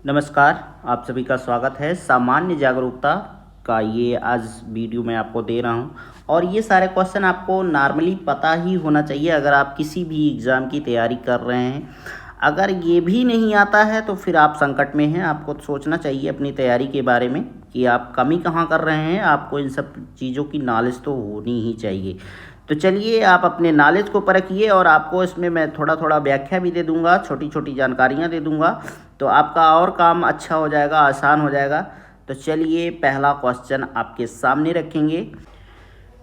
नमस्कार, आप सभी का स्वागत है। सामान्य जागरूकता का ये आज वीडियो मैं आपको दे रहा हूँ और ये सारे क्वेश्चन आपको नॉर्मली पता ही होना चाहिए अगर आप किसी भी एग्ज़ाम की तैयारी कर रहे हैं। अगर ये भी नहीं आता है तो फिर आप संकट में हैं। आपको सोचना चाहिए अपनी तैयारी के बारे में कि आप कमी कहाँ कर रहे हैं। आपको इन सब चीज़ों की नॉलेज तो होनी ही चाहिए। तो चलिए आप अपने नॉलेज को परखिए और आपको इसमें मैं थोड़ा थोड़ा व्याख्या भी दे दूंगा, छोटी छोटी जानकारियाँ दे दूंगा, तो आपका और काम अच्छा हो जाएगा, आसान हो जाएगा। तो चलिए पहला क्वेश्चन आपके सामने रखेंगे।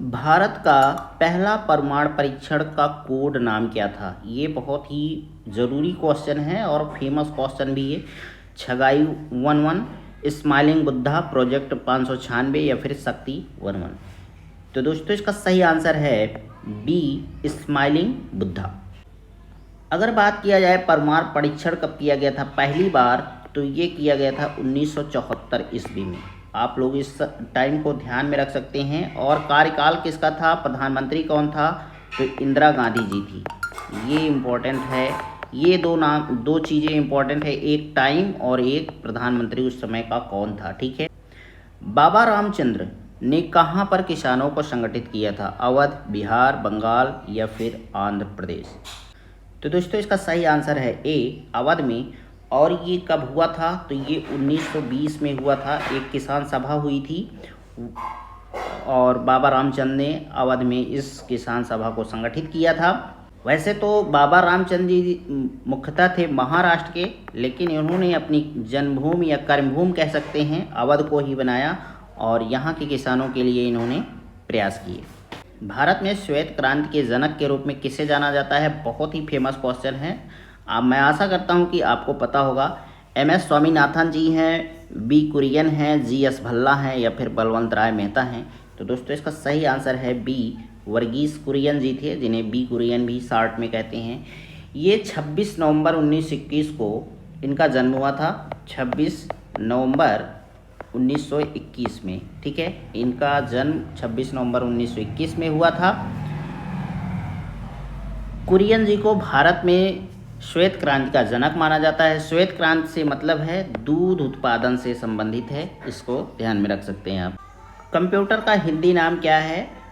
भारत का पहला परमाणु परीक्षण का कोड नाम क्या था? ये बहुत ही ज़रूरी क्वेश्चन है और फेमस क्वेश्चन भी है। छगाई 11, स्माइलिंग बुद्धा, प्रोजेक्ट 596 या फिर शक्ति 11। तो दोस्तों इसका सही आंसर है बी, स्माइलिंग बुद्धा। अगर बात किया जाए परमाणु परीक्षण कब किया गया था पहली बार, तो ये किया गया था 1974 ईस्वी में। आप लोग इस टाइम को ध्यान में रख सकते हैं। और कार्यकाल किसका था, प्रधानमंत्री कौन था? तो इंदिरा गांधी जी थी। ये इम्पोर्टेंट है। ये दो चीज़ें इम्पोर्टेंट है, एक टाइम और एक प्रधानमंत्री उस समय का कौन था। ठीक है। बाबा रामचंद्र ने कहाँ पर किसानों को संगठित किया था? अवध, बिहार, बंगाल या फिर आंध्र प्रदेश? तो दोस्तों इसका सही आंसर है ए, अवध में। और ये कब हुआ था? तो ये 1920 में हुआ था। एक किसान सभा हुई थी और बाबा रामचंद्र ने अवध में इस किसान सभा को संगठित किया था। वैसे तो बाबा रामचंद्र जी मुख्यतः थे महाराष्ट्र के, लेकिन इन्होंने अपनी जन्मभूमि या कर्मभूमि कह सकते हैं अवध को ही बनाया और यहाँ के किसानों के लिए इन्होंने प्रयास किए। भारत में श्वेत क्रांति के जनक के रूप में किसे जाना जाता है? बहुत ही फेमस क्वेश्चन है। अब मैं आशा करता हूँ कि आपको पता होगा। MS स्वामीनाथन जी हैं, बी कुरियन हैं, GS भल्ला हैं या फिर बलवंत राय मेहता हैं? तो दोस्तों इसका सही आंसर है बी, वर्गीस कुरियन जी थे, जिन्हें बी कुरियन भी शॉर्ट में कहते हैं। ये 26 नवंबर 1921 को इनका जन्म हुआ था। 26 नवंबर 1921 में। ठीक है, इनका जन्म 26 नवंबर 1921 में हुआ था। कुरियन जी को भारत में श्वेत क्रांति का जनक माना जाता है। श्वेत क्रांति से मतलब है दूध उत्पादन से संबंधित है, इसको ध्यान में रख सकते हैं आप। कंप्यूटर का हिंदी नाम क्या है?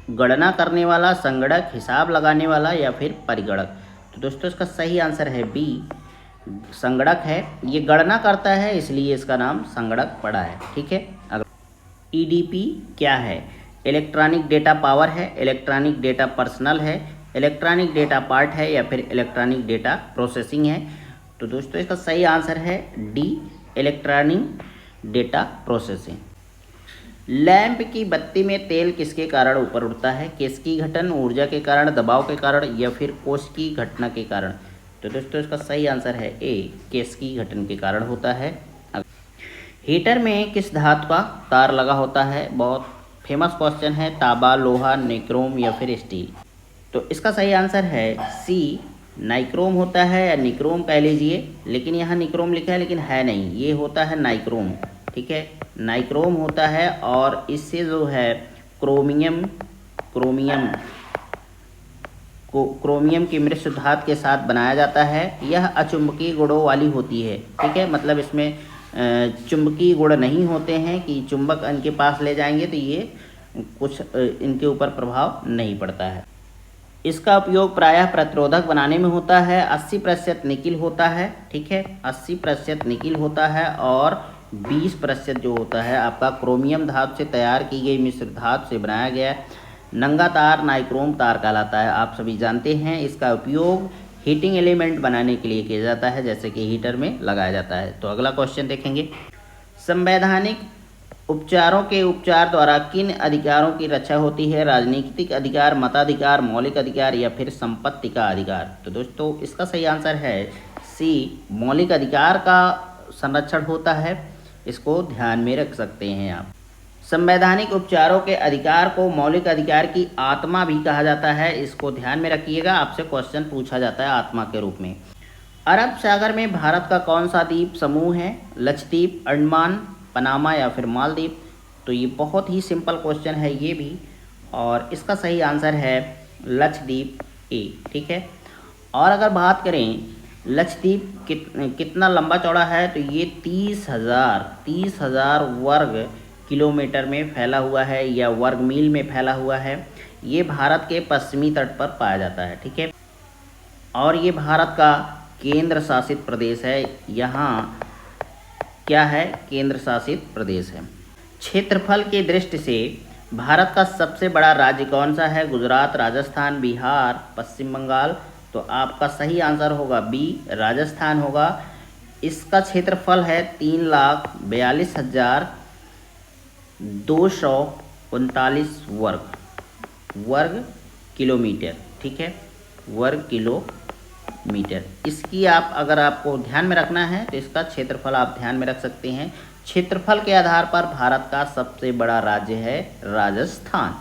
गणना करने वाला, संगणक, हिसाब लगाने वाला या फिर परिगणक? तो दोस्तों इसका सही आंसर है बी, संगणक है। ये गणना करता है इसलिए इसका नाम संगणक पड़ा है। ठीक है। अगर EDP क्या है? इलेक्ट्रॉनिक डेटा पावर है, इलेक्ट्रॉनिक डेटा पर्सनल है, इलेक्ट्रॉनिक डेटा पार्ट है या फिर इलेक्ट्रॉनिक डेटा प्रोसेसिंग है? तो दोस्तों इसका सही आंसर है D, electronic data processing. Lamp की बत्ती में तेल किसके कारण ऊपर उठता है? किसकी घटन, ऊर्जा के कारण, दबाव के कारण या फिर कोश की घटना के कारण? तो दोस्तों इसका सही आंसर है ए, केस की घटन के कारण होता है। हीटर में किस धातु का तार लगा होता है? बहुत फेमस क्वेश्चन है। तांबा, लोहा, निक्रोम या फिर स्टील? तो इसका सही आंसर है सी, नाइक्रोम होता है या निक्रोम कह लीजिए, लेकिन यहाँ निक्रोम लिखा है लेकिन है नहीं, ये होता है नाइक्रोम। ठीक है, नाइक्रोम होता है और इससे जो है क्रोमियम की मिश्र धातु के साथ बनाया जाता है। यह अचुंबकीय गुणों वाली होती है। ठीक है, मतलब इसमें चुंबकीय गुण नहीं होते हैं कि चुंबक इनके पास ले जाएंगे तो ये कुछ इनके ऊपर प्रभाव नहीं पड़ता है। इसका उपयोग प्रायः प्रतिरोधक बनाने में होता है। 80% निकिल होता है। ठीक है, 80% निकिल होता है और 20% जो होता है आपका क्रोमियम धातु से तैयार की गई मिश्र धातु से बनाया गया नंगा तार नाइक्रोम तार कहलाता है। आप सभी जानते हैं इसका उपयोग हीटिंग एलिमेंट बनाने के लिए किया जाता है, जैसे कि हीटर में लगाया जाता है। तो अगला क्वेश्चन देखेंगे। संवैधानिक उपचारों के उपचार द्वारा किन अधिकारों की रक्षा होती है? राजनीतिक अधिकार, मताधिकार, मौलिक अधिकार या फिर संपत्ति का अधिकार? तो दोस्तों इसका सही आंसर है सी, मौलिक अधिकार का संरक्षण होता है। इसको ध्यान में रख सकते हैं आप। संवैधानिक उपचारों के अधिकार को मौलिक अधिकार की आत्मा भी कहा जाता है। इसको ध्यान में रखिएगा, आपसे क्वेश्चन पूछा जाता है आत्मा के रूप में। अरब सागर में भारत का कौन सा द्वीप समूह है? लक्षद्वीप, अंडमान, पनामा या फिर मालदीव? तो ये बहुत ही सिंपल क्वेश्चन है ये भी, और इसका सही आंसर है लक्षद्वीप ए। ठीक है। और अगर बात करें लक्षद्वीप कितना लंबा चौड़ा है, तो ये 30,000 वर्ग किलोमीटर में फैला हुआ है या वर्ग मील में फैला हुआ है। ये भारत के पश्चिमी तट पर पाया जाता है, ठीक है। और ये भारत का केंद्र शासित प्रदेश है। यहाँ क्या है, केंद्र शासित प्रदेश है। क्षेत्रफल की दृष्टि से भारत का सबसे बड़ा राज्य कौन सा है? गुजरात, राजस्थान, बिहार, पश्चिम बंगाल। तो आपका सही आंसर होगा बी, राजस्थान होगा। इसका क्षेत्रफल है 3,42,239 वर्ग किलोमीटर, ठीक है, वर्ग किलोमीटर। इसकी आप अगर आपको ध्यान में रखना है तो इसका क्षेत्रफल आप ध्यान में रख सकते हैं। क्षेत्रफल के आधार पर भारत का सबसे बड़ा राज्य है राजस्थान।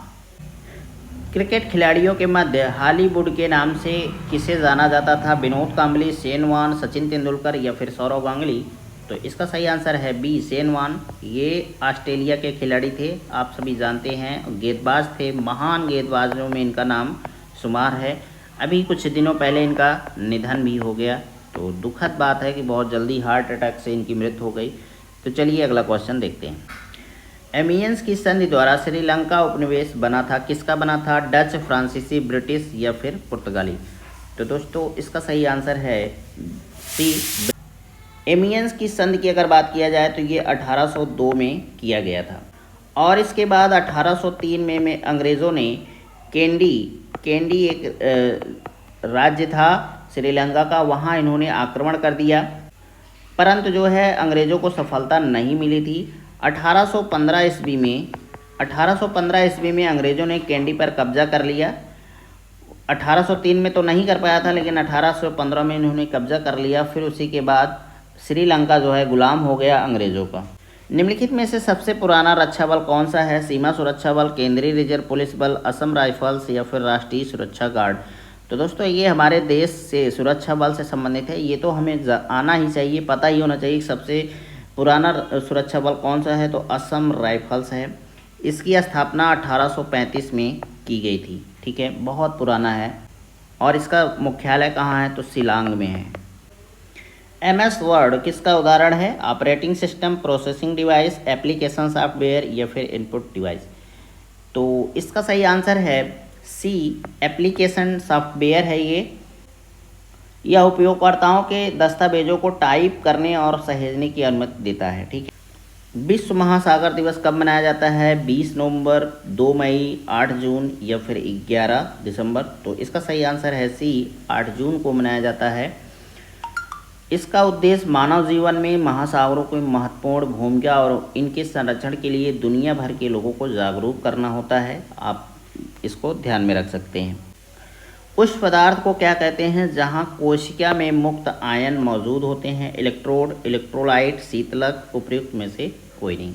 क्रिकेट खिलाड़ियों के मध्य हॉलीवुड के नाम से किसे जाना जाता था? विनोद कांबली, शेन वॉर्न, सचिन तेंदुलकर या फिर सौरव गांगुली। तो इसका सही आंसर है बी, शेन वॉर्न। ये ऑस्ट्रेलिया के खिलाड़ी थे, आप सभी जानते हैं, गेंदबाज थे, महान गेंदबाजों में इनका नाम शुमार है। अभी कुछ दिनों पहले इनका निधन भी हो गया, तो दुखद बात है कि बहुत जल्दी हार्ट अटैक से इनकी मृत्यु हो गई। तो चलिए अगला क्वेश्चन देखते हैं। एमियंस की संधि द्वारा श्रीलंका उपनिवेश बना था, किसका बना था? डच, फ्रांसीसी, ब्रिटिश या फिर पुर्तगाली। तो दोस्तों इसका सही आंसर है सी। एमियंस की संधि की अगर बात किया जाए तो ये 1802 में किया गया था। और इसके बाद 1803 में अंग्रेज़ों ने कैंडी एक राज्य था श्रीलंका का, वहाँ इन्होंने आक्रमण कर दिया, परंतु जो है अंग्रेज़ों को सफलता नहीं मिली थी। 1815 ईस्वी में अंग्रेज़ों ने कैंडी पर कब्जा कर लिया। 1803 में तो नहीं कर पाया था, लेकिन 1815 में इन्होंने कब्जा कर लिया। फिर उसी के बाद श्रीलंका जो है गुलाम हो गया अंग्रेज़ों का। निम्नलिखित में से सबसे पुराना रक्षा बल कौन सा है? सीमा सुरक्षा बल, केंद्रीय रिजर्व पुलिस बल, असम राइफल्स या फिर राष्ट्रीय सुरक्षा गार्ड। तो दोस्तों ये हमारे देश से सुरक्षा बल से संबंधित है, ये तो हमें आना ही चाहिए, पता ही होना चाहिए सबसे पुराना सुरक्षा बल कौन सा है। तो असम राइफल्स है। इसकी स्थापना 1835 में की गई थी, ठीक है, बहुत पुराना है। और इसका मुख्यालय कहाँ है? तो शिलांग में है। MS वर्ड किसका उदाहरण है? Operating system, processing device, application software या फिर इनपुट डिवाइस। तो इसका सही आंसर है सी, एप्लीकेशन सॉफ्टवेयर है ये। यह उपयोगकर्ताओं के दस्तावेजों को टाइप करने और सहेजने की अनुमति देता है, ठीक है। विश्व महासागर दिवस कब मनाया जाता है? 20 नवंबर, 2 मई, 8 जून या फिर 11 दिसंबर। तो इसका सही आंसर है सी, 8 जून को मनाया जाता है। इसका उद्देश्य मानव जीवन में महासागरों की महत्वपूर्ण भूमिका और इनके संरक्षण के लिए दुनिया भर के लोगों को जागरूक करना होता है। आप इसको ध्यान में रख सकते हैं। उस पदार्थ को क्या कहते हैं जहां कोशिका में मुक्त आयन मौजूद होते हैं? इलेक्ट्रोड, इलेक्ट्रोलाइट, शीतलक, उपयुक्त में से कोई नहीं।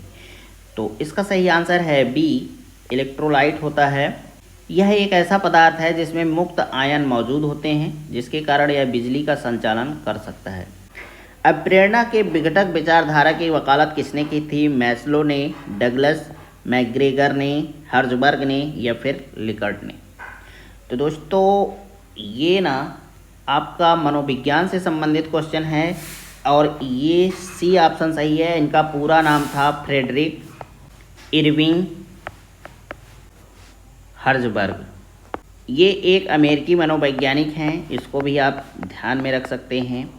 तो इसका सही आंसर है बी, इलेक्ट्रोलाइट होता है। यह एक ऐसा पदार्थ है जिसमें मुक्त आयन मौजूद होते हैं, जिसके कारण यह बिजली का संचालन कर सकता है। अब प्रेरणा के विघटक विचारधारा की वकालत किसने की थी? मैस्लो ने, डगलस, मैकग्रेगर ने, हर्जबर्ग ने या फिर लिकर्ट ने। तो दोस्तों ये ना आपका मनोविज्ञान से संबंधित क्वेश्चन है और ये सी ऑप्शन सही है। इनका पूरा नाम था फ्रेडरिक इरविंग हर्जबर्ग। ये एक अमेरिकी मनोवैज्ञानिक हैं, इसको भी आप ध्यान में रख सकते हैं।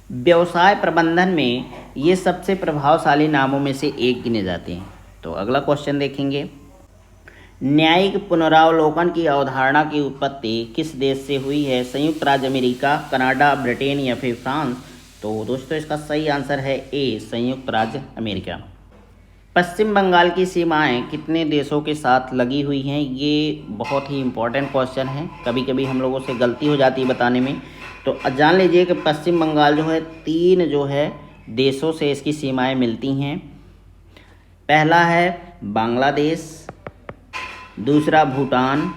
व्यवसाय प्रबंधन में ये सबसे प्रभावशाली नामों में से एक गिने जाते हैं। तो अगला क्वेश्चन देखेंगे। न्यायिक पुनरावलोकन की अवधारणा की उत्पत्ति किस देश से हुई है? संयुक्त राज्य अमेरिका, कनाडा, ब्रिटेन या फिर फ्रांस। तो दोस्तों इसका सही आंसर है ए, संयुक्त राज्य अमेरिका। पश्चिम बंगाल की सीमाएं कितने देशों के साथ लगी हुई हैं? ये बहुत ही इम्पोर्टेंट क्वेश्चन है, कभी कभी हम लोगों से गलती हो जाती है बताने में। तो जान लीजिए कि पश्चिम बंगाल जो है 3 जो है देशों से इसकी सीमाएं मिलती हैं। पहला है बांग्लादेश, दूसरा भूटान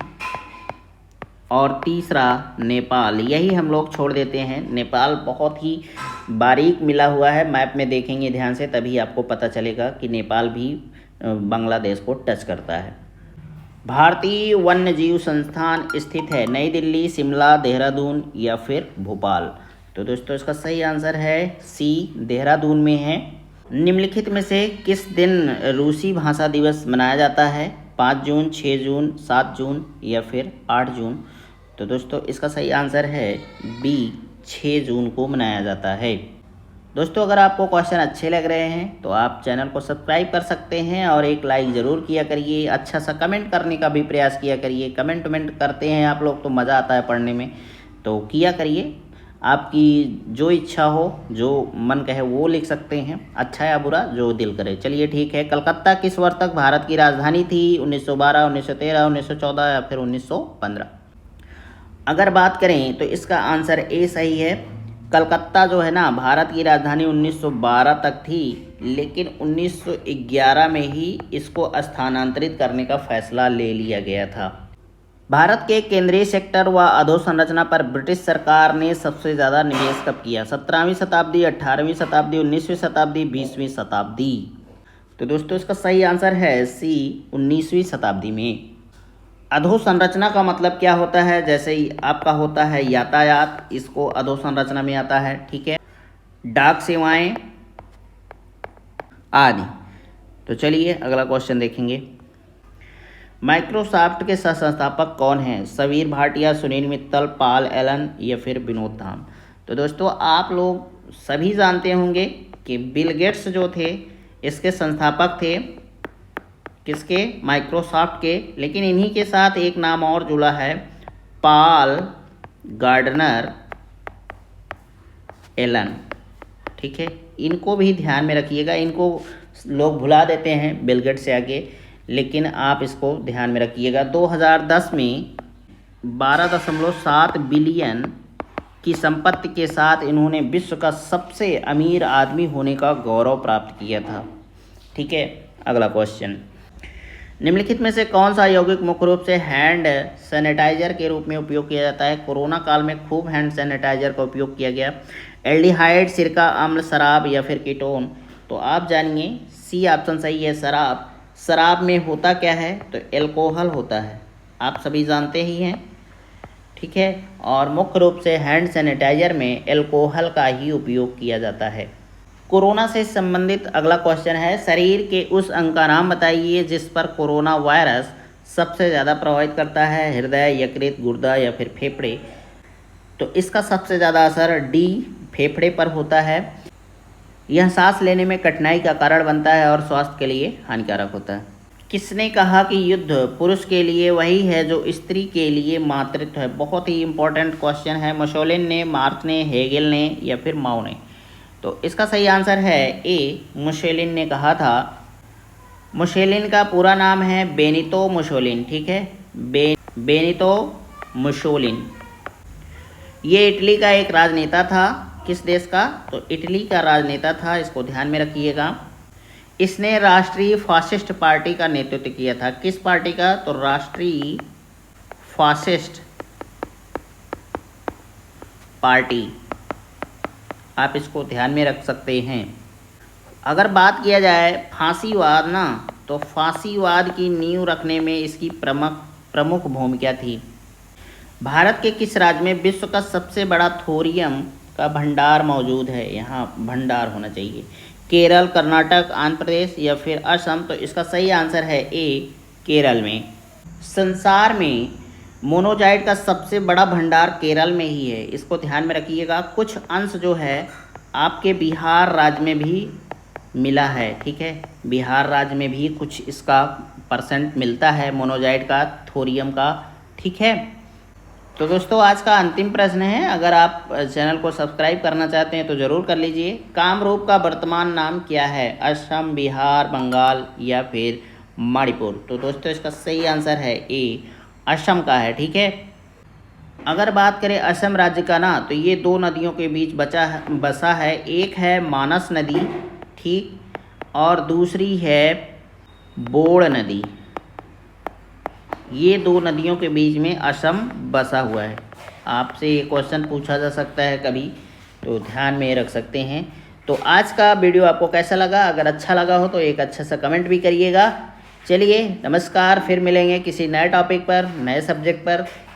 और तीसरा नेपाल। यही हम लोग छोड़ देते हैं। नेपाल बहुत ही बारीक मिला हुआ है, मैप में देखेंगे ध्यान से तभी आपको पता चलेगा कि नेपाल भी बांग्लादेश को टच करता है। भारतीय वन्य जीव संस्थान स्थित है नई दिल्ली, शिमला, देहरादून या फिर भोपाल। तो दोस्तों इसका सही आंसर है सी, देहरादून में है। निम्नलिखित में से किस दिन रूसी भाषा दिवस मनाया जाता है? 5 जून, 6 जून, 7 जून या फिर 8 जून? तो दोस्तों इसका सही आंसर है बी, 6 जून को मनाया जाता है। दोस्तों अगर आपको क्वेश्चन अच्छे लग रहे हैं तो आप चैनल को सब्सक्राइब कर सकते हैं और एक लाइक ज़रूर किया करिए। अच्छा सा कमेंट करने का भी प्रयास किया करिए। कमेंट करते हैं आप लोग तो मज़ा आता है पढ़ने में, तो किया करिए। आपकी जो इच्छा हो, जो मन कहे वो लिख सकते हैं, अच्छा या बुरा जो दिल करे। चलिए ठीक है। कलकत्ता किस वर्ष तक भारत की राजधानी थी? 1912, 1913, 1914 या फिर 1915? अगर बात करें तो इसका आंसर ए सही है। कलकत्ता जो है ना, भारत की राजधानी 1912 तक थी, लेकिन 1911 में ही इसको स्थानांतरित करने का फैसला ले लिया गया था। भारत के केंद्रीय सेक्टर व अधोसंरचना पर ब्रिटिश सरकार ने सबसे ज़्यादा निवेश कब किया? 17वीं शताब्दी, 18वीं शताब्दी, 19वीं शताब्दी, 20वीं शताब्दी? तो दोस्तों इसका सही आंसर है सी, 19वीं शताब्दी में। अधोसंरचना का मतलब क्या होता है? जैसे ही आपका होता है यातायात, इसको अधोसंरचना में आता है, ठीक है। डाक सेवाएं आदि। तो चलिए अगला क्वेश्चन देखेंगे। माइक्रोसॉफ्ट के सह संस्थापक कौन हैं? सवीर भाटिया, सुनील मित्तल, पाल एलन या फिर विनोद धाम? तो दोस्तों आप लोग सभी जानते होंगे कि बिल गेट्स जो थे इसके संस्थापक थे। किसके? माइक्रोसॉफ्ट के। लेकिन इन्हीं के साथ एक नाम और जुड़ा है, पाल गार्डनर एलन, ठीक है। इनको भी ध्यान में रखिएगा। इनको लोग भुला देते हैं बिल गेट्स से आगे, लेकिन आप इसको ध्यान में रखिएगा। 2010 में 12.7 बिलियन की संपत्ति के साथ इन्होंने विश्व का सबसे अमीर आदमी होने का गौरव प्राप्त किया था, ठीक है। अगला क्वेश्चन। निम्नलिखित में से कौन सा यौगिक मुख्य रूप से हैंड सैनिटाइजर के रूप में उपयोग किया जाता है? कोरोना काल में खूब हैंड सैनिटाइजर का उपयोग किया गया। एल्डिहाइड, सिरका, अम्ल, शराब या फिर कीटोन? तो आप जानिए सी ऑप्शन सही है, शराब। शराब में होता क्या है? तो एल्कोहल होता है, आप सभी जानते ही हैं, ठीक है। और मुख्य रूप से हैंड सैनिटाइजर में एल्कोहल का ही उपयोग किया जाता है। कोरोना से संबंधित अगला क्वेश्चन है, शरीर के उस अंग का नाम बताइए जिस पर कोरोना वायरस सबसे ज़्यादा प्रभावित करता है? हृदय, यकृत, गुर्दा या फिर फेफड़े? तो इसका सबसे ज़्यादा असर डी, फेफड़े पर होता है। यह सांस लेने में कठिनाई का कारण बनता है और स्वास्थ्य के लिए हानिकारक होता है। किसने कहा कि युद्ध पुरुष के लिए वही है जो स्त्री के लिए मातृत्व है? बहुत ही इंपॉर्टेंट क्वेश्चन है। मुसोलिनी ने, मार्क्स ने, हेगेल ने या फिर माओ ने? तो इसका सही आंसर है ए, मुसोलिनी ने कहा था। मुसोलिनी का पूरा नाम है बेनितो मुसोलिनी, ठीक है। Benito Mussolini. ये इटली का एक राजनेता था। किस देश का? तो इटली का राजनेता था, इसको ध्यान में रखिएगा। इसने राष्ट्रीय फासिस्ट पार्टी का नेतृत्व किया था। किस पार्टी का? तो राष्ट्रीय फासिस्ट पार्टी, आप इसको ध्यान में रख सकते हैं। अगर बात किया जाए फांसीवाद ना, तो फांसीवाद की नींव रखने में इसकी प्रमुख भूमिका थी। भारत के किस राज्य में विश्व का सबसे बड़ा थोरियम का भंडार मौजूद है? यहाँ भंडार होना चाहिए। केरल, कर्नाटक, आंध्र प्रदेश या फिर असम? तो इसका सही आंसर है ए, केरल में। संसार में मोनोजाइट का सबसे बड़ा भंडार केरल में ही है, इसको ध्यान में रखिएगा। कुछ अंश जो है आपके बिहार राज्य में भी मिला है, ठीक है। बिहार राज्य में भी कुछ इसका परसेंट मिलता है मोनोजाइट का, थोरियम का, ठीक है। तो दोस्तों आज का अंतिम प्रश्न है, अगर आप चैनल को सब्सक्राइब करना चाहते हैं तो ज़रूर कर लीजिए। कामरूप का वर्तमान नाम क्या है? असम, बिहार, बंगाल या फिर मणिपुर? तो दोस्तों इसका सही आंसर है ए, असम का है, ठीक है। अगर बात करें असम राज्य का ना, तो ये 2 नदियों के बीच बसा है। एक है मानस नदी, ठीक, और दूसरी है बोड़ नदी। ये 2 नदियों के बीच में असम बसा हुआ है। आपसे ये क्वेश्चन पूछा जा सकता है कभी, तो ध्यान में रख सकते हैं। तो आज का वीडियो आपको कैसा लगा? अगर अच्छा लगा हो तो एक अच्छा सा कमेंट भी करिएगा। चलिए नमस्कार, फिर मिलेंगे किसी नए टॉपिक पर, नए सब्जेक्ट पर।